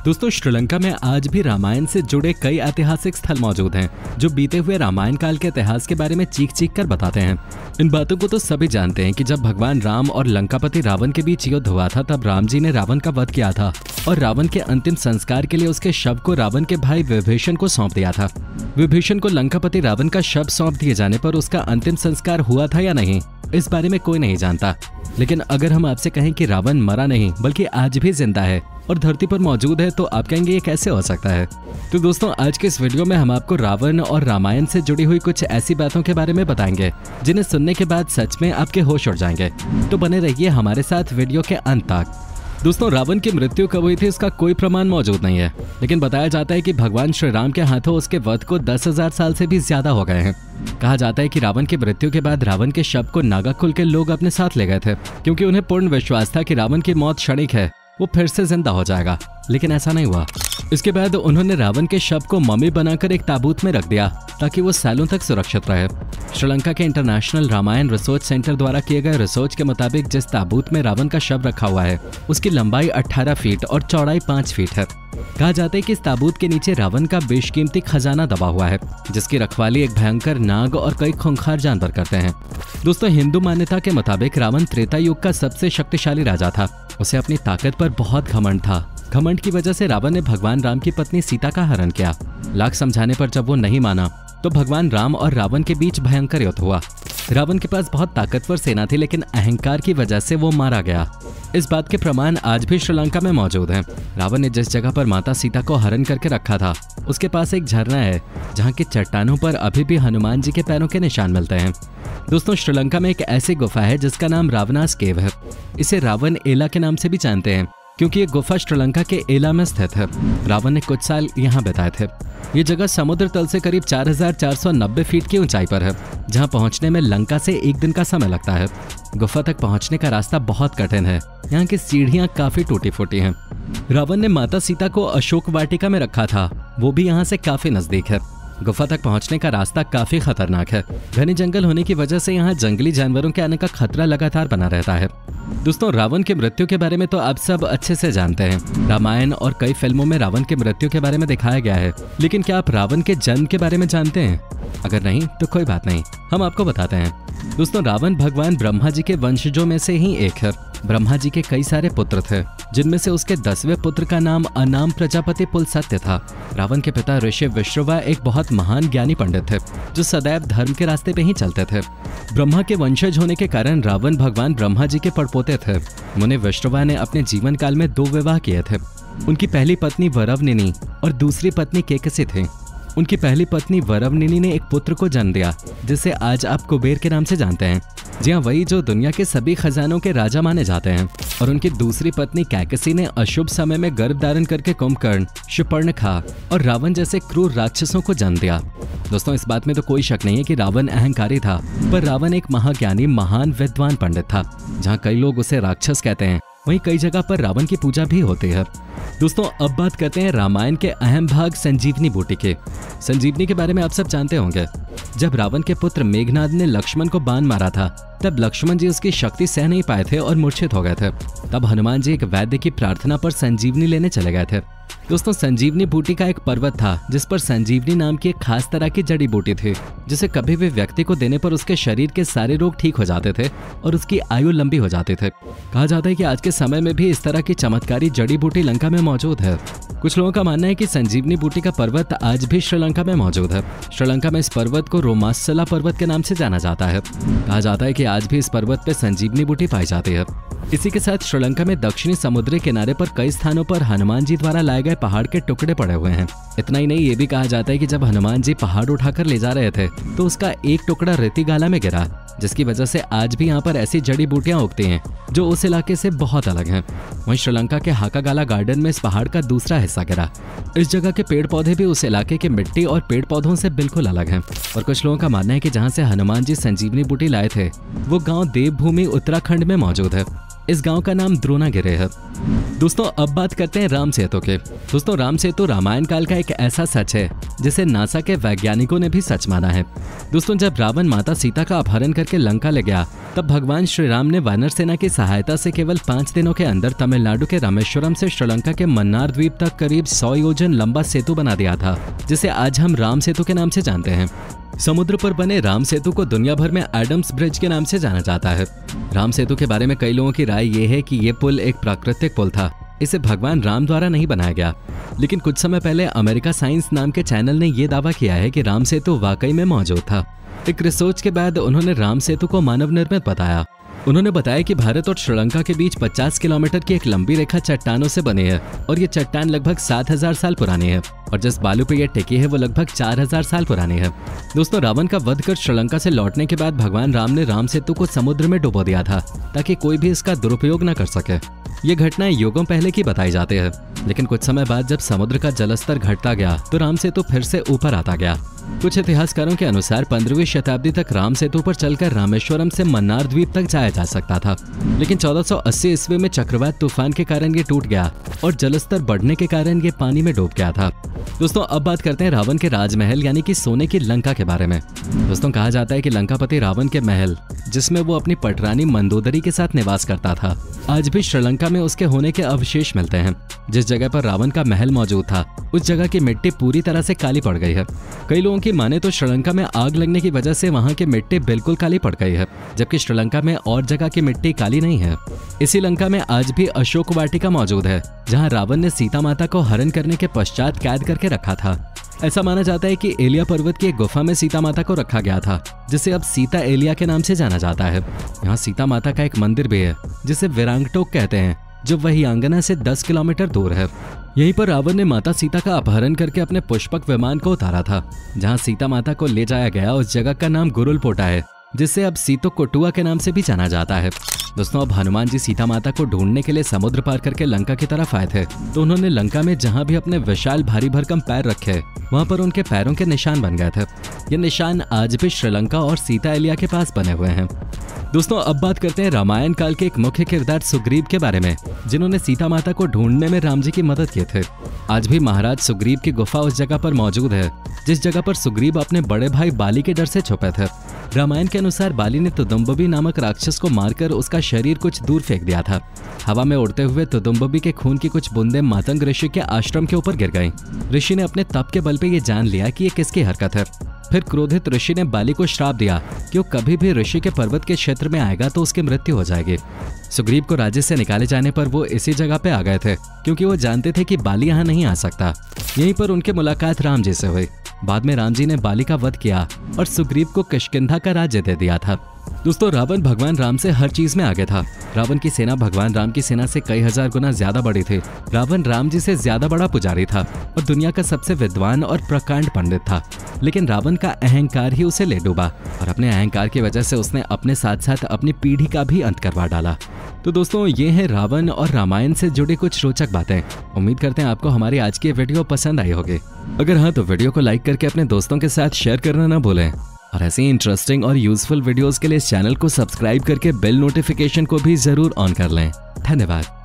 दोस्तों श्रीलंका में आज भी रामायण से जुड़े कई ऐतिहासिक स्थल मौजूद हैं जो बीते हुए रामायण काल के इतिहास के बारे में चीख चीख कर बताते हैं। इन बातों को तो सभी जानते हैं कि जब भगवान राम और लंकापति रावण के बीच युद्ध हुआ था तब राम जी ने रावण का वध किया था और रावण के अंतिम संस्कार के लिए उसके शव को रावण के भाई विभीषण को सौंप दिया था। विभीषण को लंकापति रावण का शव सौंप दिए जाने पर उसका अंतिम संस्कार हुआ था या नहीं, इस बारे में कोई नहीं जानता। लेकिन अगर हम आपसे कहें कि रावण मरा नहीं बल्कि आज भी जिंदा है और धरती पर मौजूद है तो आप कहेंगे ये कैसे हो सकता है। तो दोस्तों आज के इस वीडियो में हम आपको रावण और रामायण से जुड़ी हुई कुछ ऐसी बातों के बारे में बताएंगे जिन्हें सुनने के बाद सच में आपके होश उड़ जाएंगे। तो बने रहिए हमारे साथ वीडियो के अंत तक। दोस्तों रावण की मृत्यु कब हुई थी इसका कोई प्रमाण मौजूद नहीं है, लेकिन बताया जाता है कि भगवान श्री राम के हाथों उसके वध को 10,000 साल से भी ज्यादा हो गए हैं। कहा जाता है कि रावण की मृत्यु के बाद रावण के शव को नागाकुल के लोग अपने साथ ले गए थे क्योंकि उन्हें पूर्ण विश्वास था कि रावण की मौत क्षणिक है, वो फिर से जिंदा हो जाएगा, लेकिन ऐसा नहीं हुआ। इसके बाद उन्होंने रावण के शव को मम्मी बनाकर एक ताबूत में रख दिया ताकि वो सालों तक सुरक्षित रहे। श्रीलंका के इंटरनेशनल रामायण रिसर्च सेंटर द्वारा किए गए रिसर्च के मुताबिक जिस ताबूत में रावण का शव रखा हुआ है उसकी लंबाई 18 फीट और चौड़ाई 5 फीट है। कहा जाता है कि इस ताबूत के नीचे रावण का बेशकीमती खजाना दबा हुआ है जिसकी रखवाली एक भयंकर नाग और कई खूंखार जानवर करते हैं। दोस्तों हिंदू मान्यता के मुताबिक रावण त्रेता युग का सबसे शक्तिशाली राजा था। उसे अपनी ताकत पर बहुत घमंड था। घमंड की वजह से रावण ने भगवान राम की पत्नी सीता का हरण किया। लाख समझाने पर जब वो नहीं माना तो भगवान राम और रावण के बीच भयंकर युद्ध हुआ। रावण के पास बहुत ताकतवर सेना थी लेकिन अहंकार की वजह से वो मारा गया। इस बात के प्रमाण आज भी श्रीलंका में मौजूद हैं। रावण ने जिस जगह पर माता सीता को हरण करके रखा था उसके पास एक झरना है जहाँ की चट्टानों पर अभी भी हनुमान जी के पैरों के निशान मिलते हैं। दोस्तों श्रीलंका में एक ऐसी गुफा है जिसका नाम रावणास केव है। इसे रावण एला के नाम से भी जानते हैं क्योंकि ये गुफा श्रीलंका के एला में स्थित है। रावण ने कुछ साल यहाँ बिताए थे। ये जगह समुद्र तल से करीब 4,490 फीट की ऊंचाई पर है जहाँ पहुँचने में लंका से एक दिन का समय लगता है। गुफा तक पहुँचने का रास्ता बहुत कठिन है। यहाँ की सीढ़ियाँ काफी टूटी फूटी हैं। रावण ने माता सीता को अशोक वाटिका में रखा था, वो भी यहाँ से काफी नजदीक है। गुफा तक पहुंचने का रास्ता काफी खतरनाक है। घने जंगल होने की वजह से यहाँ जंगली जानवरों के आने का खतरा लगातार बना रहता है। दोस्तों रावण की मृत्यु के बारे में तो आप सब अच्छे से जानते हैं। रामायण और कई फिल्मों में रावण की मृत्यु के बारे में दिखाया गया है, लेकिन क्या आप रावण के जन्म के बारे में जानते हैं? अगर नहीं तो कोई बात नहीं, हम आपको बताते हैं। दोस्तों रावण भगवान ब्रह्मा जी के वंशजों में से ही एक है। ब्रह्मा जी के कई सारे पुत्र थे जिनमें से उसके 10वें पुत्र का नाम अनाम प्रजापति पुलस्त्य था। रावण के पिता ऋषि विश्रवा एक बहुत महान ज्ञानी पंडित थे जो सदैव धर्म के रास्ते पे ही चलते थे। ब्रह्मा के वंशज होने के कारण रावण भगवान ब्रह्मा जी के पड़पोते थे। मुनि विश्रवा ने अपने जीवन काल में 2 विवाह किए थे। उनकी पहली पत्नी वरवनिनी और दूसरी पत्नी केकसी थी। उनकी पहली पत्नी वरवनिनी ने एक पुत्र को जन्म दिया जिसे आज आप कुबेर के नाम से जानते हैं। जी हाँ, वही जो दुनिया के सभी खजानों के राजा माने जाते हैं। और उनकी दूसरी पत्नी कैकसी ने अशुभ समय में गर्भ धारण करके कुंभकर्ण, शूर्पणखा और रावण जैसे क्रूर राक्षसों को जन्म दिया। दोस्तों इस बात में तो कोई शक नहीं है कि रावण अहंकारी था, पर रावण एक महाज्ञानी महान विद्वान पंडित था। जहाँ कई लोग उसे राक्षस कहते हैं वहीं कई जगह पर रावण की पूजा भी होती है। दोस्तों अब बात करते हैं रामायण के अहम भाग संजीवनी बूटी के। संजीवनी के बारे में आप सब जानते होंगे। जब रावण के पुत्र मेघनाद ने लक्ष्मण को बाण मारा था तब लक्ष्मण जी उसकी शक्ति सह नहीं पाए थे और मूर्छित हो गए थे। तब हनुमान जी एक वैद्य की प्रार्थना पर संजीवनी लेने चले गए थे। दोस्तों संजीवनी बूटी का एक पर्वत था जिस पर संजीवनी नाम की एक खास तरह की जड़ी बूटी थी जिसे कभी भी व्यक्ति को देने पर उसके शरीर के सारे रोग ठीक हो जाते थे और उसकी आयु लंबी हो जाती थे। कहा जाता है कि आज के समय में भी इस तरह की चमत्कारी जड़ी बूटी लंका में मौजूद है। कुछ लोगों का मानना है कि संजीवनी बूटी का पर्वत आज भी श्रीलंका में मौजूद है। श्रीलंका में इस पर्वत को रोमासला पर्वत के नाम से जाना जाता है। कहा जाता है कि आज भी इस पर्वत पे संजीवनी बूटी पाई जाती है। इसी के साथ श्रीलंका में दक्षिणी समुद्री किनारे पर कई स्थानों पर हनुमान जी द्वारा लाए गए पहाड़ के टुकड़े पड़े हुए हैं। इतना ही नहीं, ये भी कहा जाता है कि जब हनुमान जी पहाड़ उठाकर ले जा रहे थे तो उसका एक टुकड़ा रेती गाला में गिरा, जिसकी वजह से आज भी यहाँ पर ऐसी जड़ी बूटियां उगती हैं जो उस इलाके से बहुत अलग हैं। वहीं श्रीलंका के हाकागाला गार्डन में इस पहाड़ का दूसरा हिस्सा गिरा। इस जगह के पेड़ पौधे भी उस इलाके के मिट्टी और पेड़ पौधों से बिल्कुल अलग हैं। और कुछ लोगों का मानना है कि जहाँ से हनुमान जी संजीवनी बूटी लाए थे वो गाँव देवभूमि उत्तराखंड में मौजूद है। इस गांव का नाम द्रोणागिरी है। दोस्तों अब बात करते हैं राम सेतु के। दोस्तों राम सेतु रामायण काल का एक ऐसा सच है जिसे नासा के वैज्ञानिकों ने भी सच माना है। दोस्तों जब रावण माता सीता का अपहरण करके लंका ले गया तब भगवान श्री राम ने वानर सेना की सहायता से केवल 5 दिनों के अंदर तमिलनाडु के रामेश्वरम से श्रीलंका के मन्नार द्वीप तक करीब 100 योजन लंबा सेतु बना दिया था, जिसे आज हम राम सेतु के नाम से जानते हैं। समुद्र पर बने राम सेतु को दुनिया भर में एडम्स ब्रिज के नाम से जाना जाता है। राम सेतु के बारे में कई लोगों की राय ये है कि ये पुल एक प्राकृतिक पुल था, इसे भगवान राम द्वारा नहीं बनाया गया। लेकिन कुछ समय पहले अमेरिका साइंस नाम के चैनल ने यह दावा किया है कि राम सेतु वाकई में मौजूद था। एक रिसर्च के बाद उन्होंने राम सेतु को मानव निर्मित बताया। उन्होंने बताया कि भारत और श्रीलंका के बीच 50 किलोमीटर की एक लंबी रेखा चट्टानों से बनी है और ये चट्टान लगभग 7000 साल पुरानी है और जिस बालू पे ये टिकी है वो लगभग 4000 साल पुरानी है। दोस्तों रावण का वध कर श्रीलंका से लौटने के बाद भगवान राम ने राम सेतु को समुद्र में डुबो दिया था ताकि कोई भी इसका दुरुपयोग न कर सके। ये घटना युगों पहले की बताई जाती है, लेकिन कुछ समय बाद जब समुद्र का जलस्तर घटता गया तो राम सेतु फिर से ऊपर आता गया। कुछ इतिहासकारों के अनुसार 15वीं शताब्दी तक राम सेतु पर चलकर रामेश्वरम से मन्नार द्वीप तक जाया जा सकता था, लेकिन 1480 ईस्वी में चक्रवात तूफान के कारण ये टूट गया और जलस्तर बढ़ने के कारण ये पानी में डूब गया था। दोस्तों अब बात करते हैं रावण के राजमहल यानी कि सोने की लंका के बारे में। दोस्तों कहा जाता है कि लंकापति रावण के महल, जिसमें वो अपनी पटरानी मंदोदरी के साथ निवास करता था, आज भी श्रीलंका में उसके होने के अवशेष मिलते हैं। जिस जगह पर रावण का महल मौजूद था उस जगह की मिट्टी पूरी तरह से काली पड़ गई है। कई लोगों की माने तो श्रीलंका में आग लगने की वजह से वहां की मिट्टी बिल्कुल काली पड़ गई है, जबकि श्रीलंका में और जगह की मिट्टी काली नहीं है। इसी लंका में आज भी अशोक वाटिका मौजूद है, जहां रावण ने सीता माता को हरण करने के पश्चात कैद करके रखा था। ऐसा माना जाता है कि एलिया पर्वत की एक गुफा में सीता माता को रखा गया था, जिसे अब सीता एलिया के नाम से जाना जाता है। यहाँ सीता माता का एक मंदिर भी है जिसे विरांगटोक कहते हैं, जो वही आंगना से 10 किलोमीटर दूर है। यहीं पर रावण ने माता सीता का अपहरण करके अपने पुष्पक विमान को उतारा था। जहाँ सीता माता को ले जाया गया उस जगह का नाम गुरुलपोटा है, जिसे अब सीतो कोटुआ के नाम से भी जाना जाता है। दोस्तों अब हनुमान जी सीता माता को ढूंढने के लिए समुद्र पार करके लंका की तरफ आए थे, तो उन्होंने लंका में जहां भी अपने विशाल भारी भरकम पैर रखे वहां पर उनके पैरों के निशान बन गए थे। ये निशान आज भी श्रीलंका और सीता एलिया के पास बने हुए हैं। दोस्तों अब बात करते हैं रामायण काल के एक मुख्य किरदार सुग्रीव के बारे में, जिन्होंने सीता माता को ढूंढने में राम जी की मदद की थे। आज भी महाराज सुग्रीव की गुफा उस जगह पर मौजूद है जिस जगह पर सुग्रीव अपने बड़े भाई बाली के डर से छुपे थे। रामायण के अनुसार बाली ने तुदुम्बी नामक राक्षस को मारकर उसका शरीर कुछ दूर फेंक दिया था। हवा में उड़ते हुए तुदुम्बी के खून की कुछ बूंदें मातंग ऋषि के आश्रम के ऊपर गिर गईं। ऋषि ने अपने तप के बल पे ये जान लिया कि ये किसकी हरकत है। फिर क्रोधित ऋषि ने बाली को श्राप दिया कि वो कभी भी ऋषि के पर्वत के क्षेत्र में आएगा तो उसकी मृत्यु हो जाएगी। सुग्रीव को राज्य से निकाले जाने पर वो इसी जगह पे आ गए थे, क्योंकि वो जानते थे कि बाली यहाँ नहीं आ सकता। यहीं पर उनकी मुलाकात राम जी से हुई। बाद में राम जी ने बाली का वध किया और सुग्रीव को किष्किंधा का राज्य दे दिया था। दोस्तों रावण भगवान राम से हर चीज में आगे था। रावण की सेना भगवान राम की सेना से कई हजार गुना ज्यादा बड़ी थी। रावण राम जी से ज्यादा बड़ा पुजारी था और दुनिया का सबसे विद्वान और प्रकांड पंडित था। लेकिन रावण का अहंकार ही उसे ले डूबा और अपने अहंकार की वजह से उसने अपने साथ साथ अपनी पीढ़ी का भी अंत करवा डाला। तो दोस्तों ये है रावण और रामायण से जुड़ी कुछ रोचक बातें। उम्मीद करते हैं आपको हमारी आज की वीडियो पसंद आई होगी। अगर हाँ तो वीडियो को लाइक करके अपने दोस्तों के साथ शेयर करना ना भूलें और ऐसी इंटरेस्टिंग और यूजफुल वीडियोस के लिए इस चैनल को सब्सक्राइब करके बेल नोटिफिकेशन को भी जरूर ऑन कर लें। धन्यवाद।